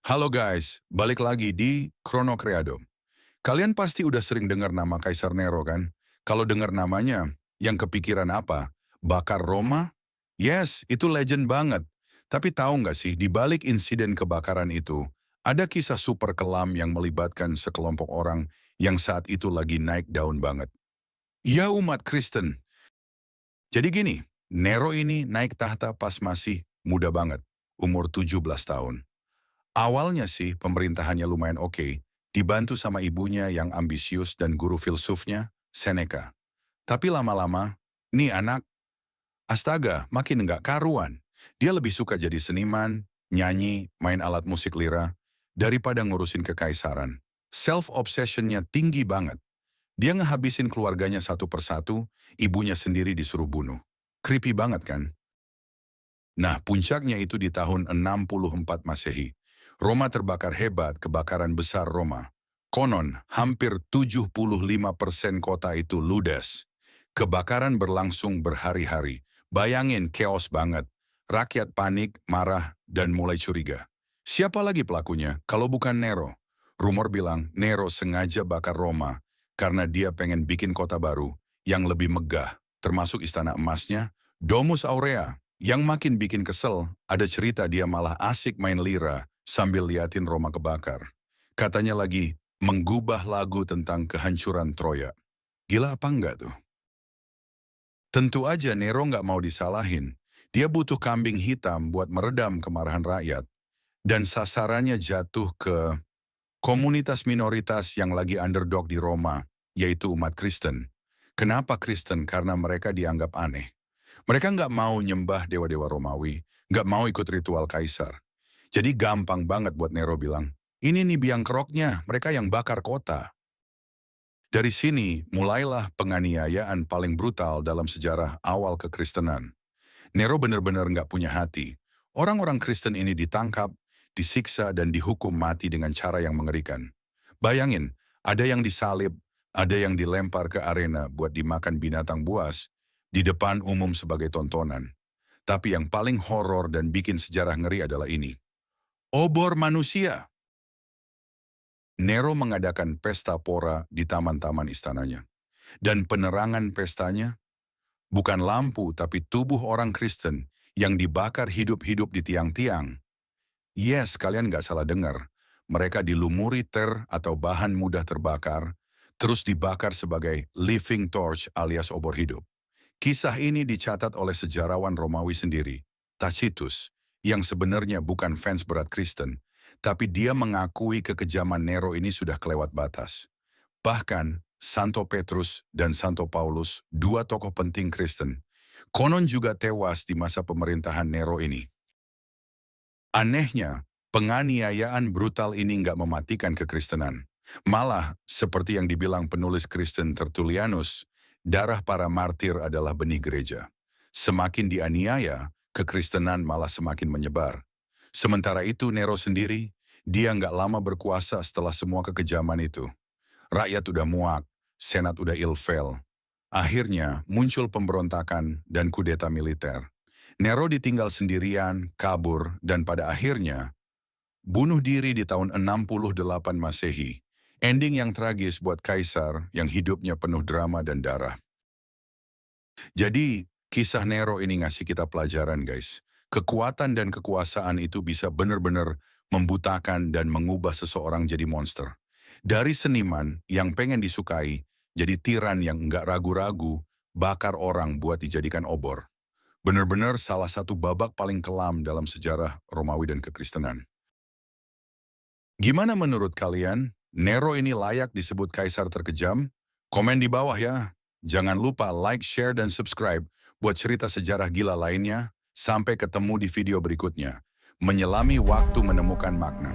Halo guys, balik lagi di Chrono Creado. Kalian pasti udah sering dengar nama Kaisar Nero kan? Kalau dengar namanya, yang kepikiran apa? Bakar Roma? Yes, itu legend banget. Tapi tahu nggak sih, di balik insiden kebakaran itu, ada kisah super kelam yang melibatkan sekelompok orang yang saat itu lagi naik daun banget. Ya umat Kristen. Jadi gini, Nero ini naik tahta pas masih muda banget, umur 17 tahun. Awalnya sih pemerintahannya lumayan oke, dibantu sama ibunya yang ambisius dan guru filsufnya, Seneca. Tapi lama-lama, nih anak, astaga makin nggak karuan. Dia lebih suka jadi seniman, nyanyi, main alat musik lira, daripada ngurusin kekaisaran. Self-obsessionnya tinggi banget. Dia ngehabisin keluarganya satu persatu, ibunya sendiri disuruh bunuh. Creepy banget kan? Nah, puncaknya itu di tahun 64 Masehi. Roma terbakar hebat, kebakaran besar Roma. Konon, hampir 75% kota itu ludes. Kebakaran berlangsung berhari-hari. Bayangin, chaos banget. Rakyat panik, marah, dan mulai curiga. Siapa lagi pelakunya kalau bukan Nero? Rumor bilang Nero sengaja bakar Roma karena dia pengen bikin kota baru yang lebih megah, termasuk istana emasnya, Domus Aurea. Yang makin bikin kesel, ada cerita dia malah asik main lira sambil liatin Roma kebakar. Katanya lagi menggubah lagu tentang kehancuran Troya. Gila apa enggak tuh? Tentu aja Nero nggak mau disalahin. Dia butuh kambing hitam buat meredam kemarahan rakyat. Dan sasarannya jatuh ke komunitas minoritas yang lagi underdog di Roma, yaitu umat Kristen. Kenapa Kristen? Karena mereka dianggap aneh. Mereka nggak mau nyembah dewa-dewa Romawi, nggak mau ikut ritual kaisar. Jadi gampang banget buat Nero bilang, ini nih biang keroknya, mereka yang bakar kota. Dari sini mulailah penganiayaan paling brutal dalam sejarah awal kekristenan. Nero benar-benar nggak punya hati. Orang-orang Kristen ini ditangkap, disiksa dan dihukum mati dengan cara yang mengerikan. Bayangin, ada yang disalib, ada yang dilempar ke arena buat dimakan binatang buas, di depan umum sebagai tontonan. Tapi yang paling horor dan bikin sejarah ngeri adalah ini. Obor manusia. Nero mengadakan pesta pora di taman-taman istananya. Dan penerangan pestanya bukan lampu tapi tubuh orang Kristen yang dibakar hidup-hidup di tiang-tiang. Yes, kalian nggak salah dengar. Mereka dilumuri atau bahan mudah terbakar, terus dibakar sebagai living torch alias obor hidup. Kisah ini dicatat oleh sejarawan Romawi sendiri, Tacitus, yang sebenarnya bukan fans berat Kristen, tapi dia mengakui kekejaman Nero ini sudah kelewat batas. Bahkan, Santo Petrus dan Santo Paulus, dua tokoh penting Kristen, konon juga tewas di masa pemerintahan Nero ini. Anehnya, penganiayaan brutal ini nggak mematikan kekristenan. Malah, seperti yang dibilang penulis Kristen Tertullianus, darah para martir adalah benih gereja. Semakin dianiaya, kekristenan malah semakin menyebar. Sementara itu Nero sendiri, dia nggak lama berkuasa setelah semua kekejaman itu. Rakyat udah muak, senat udah ilfel. Akhirnya muncul pemberontakan dan kudeta militer. Nero ditinggal sendirian, kabur, dan pada akhirnya bunuh diri di tahun 68 Masehi. Ending yang tragis buat kaisar yang hidupnya penuh drama dan darah. Jadi, kisah Nero ini ngasih kita pelajaran guys. Kekuatan dan kekuasaan itu bisa benar-benar membutakan dan mengubah seseorang jadi monster. Dari seniman yang pengen disukai, jadi tiran yang nggak ragu-ragu, bakar orang buat dijadikan obor. Benar-benar salah satu babak paling kelam dalam sejarah Romawi dan kekristenan. Gimana menurut kalian? Nero ini layak disebut kaisar terkejam? Komen di bawah ya. Jangan lupa like, share, dan subscribe buat cerita sejarah gila lainnya. Sampai ketemu di video berikutnya. Menyelami waktu menemukan makna.